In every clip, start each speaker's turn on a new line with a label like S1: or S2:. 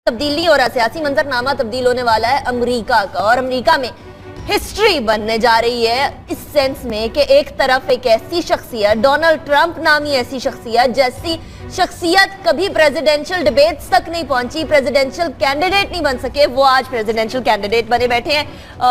S1: تبدیلی ہو رہا ہے, سیاسی منظرنامہ تبدیل ہونے والا ہے امریکہ کا, اور امریکہ میں ہسٹری بننے جا رہی ہے اس سینس میں کہ ایک طرف ایک ایسی شخصیت, ڈونلڈ ٹرمپ نامی ایسی شخصیت, جیسی شخصیت کبھی پریزیڈنشل ڈیبیٹس تک نہیں پہنچی, پریزیڈنشل کینڈیڈیٹ نہیں بن سکے, وہ آج پریزیڈنشل کینڈیڈیٹ بنے بیٹھے ہیں,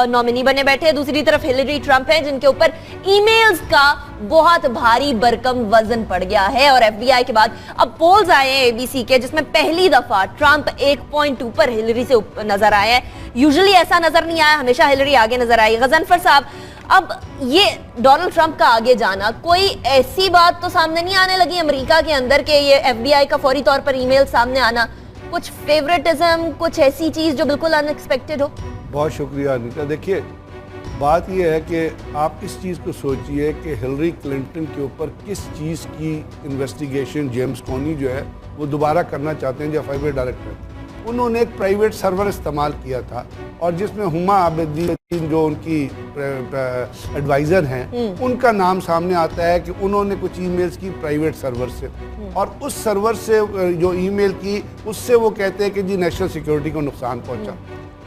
S1: نومینی بنے بیٹھے ہیں. دوسری طرف ہلیری ٹرمپ ہیں جن کے اوپر ای میلز کا بہت بھاری برکم وزن پڑ گیا ہے, اور ایف بی آئی کے بعد اب پولز آئے ہیں ABC کے جس میں پہلی دفعہ ٹرمپ 1.2 پر ہلیری سے نظر آئے ہیں. یوزلی ایسا نظر نہیں آیا, ہمیشہ ہلیری آگے نظر آئی. غضنفر صاحب, اب یہ ڈونلڈ ٹرمپ کا آگے جانا, کوئی ایسی بات تو سامنے نہیں آنے لگی امریکہ کے اندر کہ یہ ایف بی آئی کا فوری طور پر ای میل سامنے آنا, کچھ فیوریٹزم, کچھ ایسی چیز جو بالکل ان ایکسپیکٹڈ ہو؟
S2: بہت شکریہ انیتا. دیکھیے بات یہ ہے کہ آپ اس چیز کو سوچئے کہ ہلری کلنٹن کے اوپر کس چیز کی انویسٹیگیشن جیمز کونی جو ہے وہ دوبارہ کرنا چاہتے ہیں جو ایف آئی بی ڈائریکٹر. انہوں نے ایک پرائیویٹ سرور استعمال کیا تھا, اور جس میں ہما عابدین جو ان کی ایڈوائزر ہیں ان کا نام سامنے آتا ہے کہ انہوں نے کچھ ای میلز کی پرائیویٹ سرور سے, اور اس سرور سے جو ای میل کی اس سے وہ کہتے ہیں کہ جی نیشنل سیکیورٹی کو نقصان پہنچا.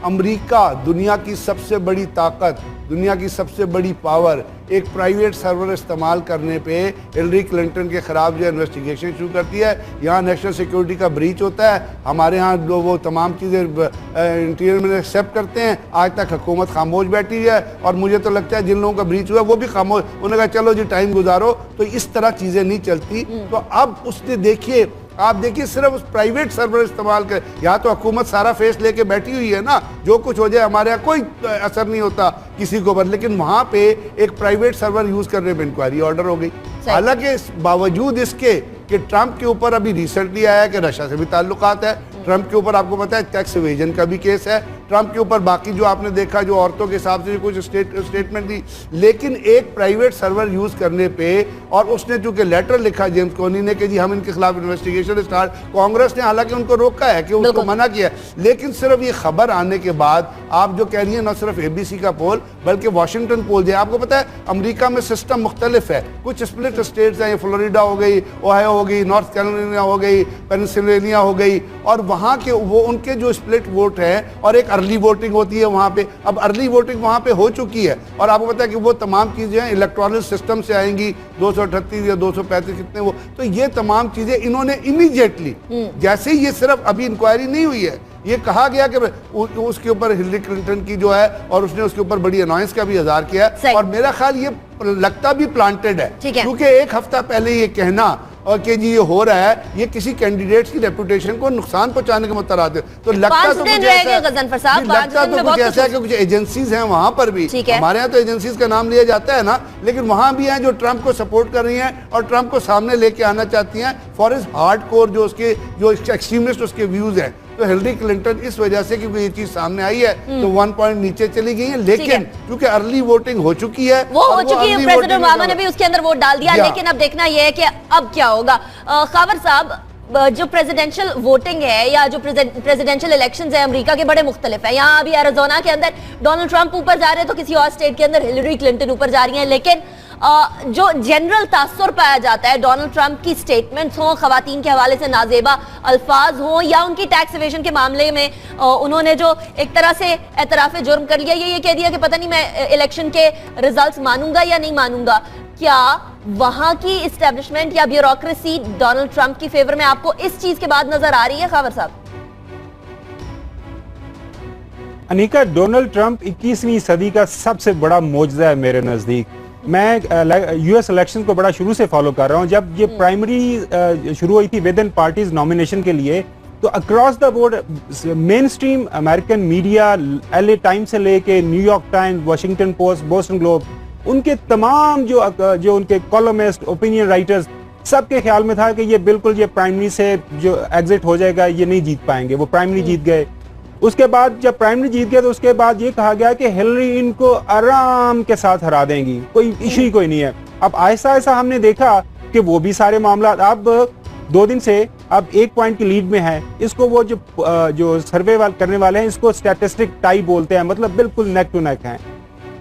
S2: امریکہ دنیا کی سب سے بڑی طاقت, دنیا کی سب سے بڑی پاور, ایک پرائیویٹ سرور استعمال کرنے پہ ہلری کلنٹن کے خلاف جو انویسٹیگیشن شروع کرتی ہے. یہاں نیشنل سیکیورٹی کا بریچ ہوتا ہے, ہمارے ہاں وہ تمام چیزیں انٹیریئر میں ایکسیپٹ کرتے ہیں. آج تک حکومت خاموش بیٹھی ہے, اور مجھے تو لگتا ہے جن لوگوں کا بریچ ہوا وہ بھی خاموش, انہوں نے کہا چلو جی ٹائم گزارو. تو اس طرح چیزیں نہیں چلتی. تو اب اس نے دیکھیے, آپ دیکھیے صرف اس پرائیویٹ سرور استعمال کر, یا تو حکومت سارا فیس لے کے بیٹھی ہوئی ہے نا, جو کچھ ہو جائے ہمارے یہاں کوئی اثر نہیں ہوتا کسی کو پر, لیکن وہاں پہ ایک پرائیویٹ سرور یوز کرنے پہ انکوائری آرڈر ہو گئی. حالانکہ باوجود اس کے کہ ٹرمپ کے اوپر ابھی ریسنٹلی آیا ہے کہ رشیا سے بھی تعلقات ہے, ٹرمپ کے اوپر آپ کو پتا ہے ٹیکس ایویژن کا بھی کیس ہے, ٹرمپ کے اوپر باقی جو آپ نے دیکھا جو عورتوں کے حساب سے کچھ اسٹیٹمنٹ دی, لیکن ایک پرائیویٹ سرور یوز کرنے پہ, اور اس نے چونکہ لیٹر لکھا جیمز کونی نے کہ جی ہم ان کے خلاف انویسٹیگیشن اسٹارٹ, کانگریس نے حالانکہ ان کو روکا ہے کہ اس کو منع کیا ہے, لیکن صرف یہ خبر آنے کے بعد آپ جو کہہ رہی ہیں نہ صرف ABC کا پول بلکہ واشنگٹن پول جو ہے, آپ کو پتا ہے امریکہ میں سسٹم مختلف ہے, کچھ اسپلٹ اسٹیٹس ہیں, فلوریڈا ہو گئی, اوہایو ہو گئی, نارتھ کیرولینا ہو گئی, پینسلوینیا ہو گئی, اور وہاں کے وہ ان کے جو اسپلٹ ووٹ ہیں, اور ایک ارلی ووٹنگ ہوتی ہے وہاں پہ. اب ارلی ووٹنگ وہاں پہ ہو چکی ہے, اور آپ کو پتا ہے کہ وہ تمام چیزیں الیکٹرانل سسٹم سے آئیں گی, 238 یا 235 کتنے وہ, تو یہ تمام چیزیں انہوں نے امیڈیٹلی, جیسے ہی یہ صرف ابھی انکوائری نہیں ہوئی ہے, یہ کہا گیا کہ اس کے اوپر ہلری کلنٹن کی جو ہے, اور اس نے اس کے اوپر بڑی انوائنس کا بھی اظہار کیا ہے, اور میرا خیال یہ لگتا بھی پلانٹڈ ہے, کیونکہ ایک ہفتہ پہلے یہ کہنا اور کہ جی یہ ہو رہا ہے, یہ کسی کینڈیڈیٹس کی ریپوٹیشن کو نقصان پہنچانے کے مترادف ہے. تو لگتا تو کچھ ایسا ہے کہ کچھ ایجنسیز ہیں وہاں پر بھی, ہمارے ہاں تو ایجنسیز کا نام لیا جاتا ہے نا, لیکن وہاں بھی ہیں جو ٹرمپ کو سپورٹ کر رہی ہیں اور ٹرمپ کو سامنے لے کے آنا چاہتی ہیں فار ہز ہارڈ کور جو اس کے جو ایکسٹریمسٹ اس کے ویوز ہیں. تو ہلری کلنٹن اس وجہ سے کیونکہ یہ چیز سامنے آئی ہے تو 1 پوائنٹ نیچے چلی گئی ہے, لیکن کیونکہ ارلی ووٹنگ ہو چکی ہے,
S1: وہ ہو چکی ہے, پریزیڈنٹ اوباما نے بھی اس کے اندر ووٹ ڈال دیا, لیکن اب دیکھنا یہ ہے کہ اب کیا ہوگا. خاور صاحب, جو پریزیڈنشل ووٹنگ ہے یا جو پریزیڈنشل الیکشنز ہیں امریکہ کے بڑے مختلف ہیں. یہاں ابھی ایریزونا کے اندر ڈونلڈ ٹرمپ اوپر جا رہے ہیں, تو کسی اور اسٹیٹ کے اندر ہلری کلنٹن اوپر جا رہی ہیں, لیکن جو جنرل تاثر پایا جاتا ہے ڈونلڈ ٹرمپ کی سٹیٹمنٹس ہوں, خواتین کے حوالے سے نازیبا الفاظ ہوں, یا ان کی ٹیکس ایویژن کے معاملے میں انہوں نے جو ایک طرح سے اعتراف جرم کر لیا, یہ کہہ دیا کہ پتہ نہیں میں الیکشن کے ریزلٹس مانوں گا یا نہیں مانوں گا. کیا وہاں کی اسٹیبلشمنٹ یا بیوروکریسی ڈونلڈ ٹرمپ کی فیور میں آپ کو اس چیز کے بعد نظر آ رہی ہے خاور صاحب؟
S3: انیکا, ڈونلڈ ٹرمپ 21ویں صدی کا سب سے بڑا معجزہ ہے میرے نزدیک. میں US الیکشن کو بڑا شروع سے فالو کر رہا ہوں. جب یہ پرائمری شروع ہوئی تھی ود ان پارٹیز نامینیشن کے لیے, تو across the board mainstream American media, LA times سے لے کے New York Times, Washington Post, Boston Globe, ان کے تمام جو ان کے کالمسٹ, اوپینین رائٹرز, سب کے خیال میں تھا کہ یہ بالکل یہ پرائمری سے جو ایگزٹ ہو جائے گا, یہ نہیں جیت پائیں گے. وہ پرائمری جیت گئے. اس کے بعد جب پرائمری جیت گئے تو اس کے بعد یہ کہا گیا کہ ہلری ان کو آرام کے ساتھ ہرا دیں گی, کوئی ایشو ہی کوئی نہیں ہے. اب آہستہ آہستہ ہم نے دیکھا کہ وہ بھی سارے معاملات اب 2 دن سے اب 1 پوائنٹ کی لیڈ میں ہے. اس کو وہ جو سروے کرنے والے ہیں اس کو اسٹیٹسٹک ٹائی بولتے ہیں, مطلب بالکل نیک ٹو نیک ہیں.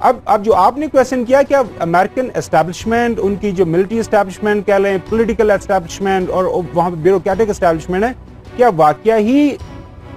S3: اب جو آپ نے کویسچن کیا کہ امریکن اسٹیبلشمنٹ, ان کی جو ملٹری اسٹیبلشمنٹ کہہ لیں, پولیٹیکل اسٹیبلشمنٹ, اور وہاں پہ بیوروکریٹک اسٹیبلشمنٹ ہے, کیا واقعہ ہی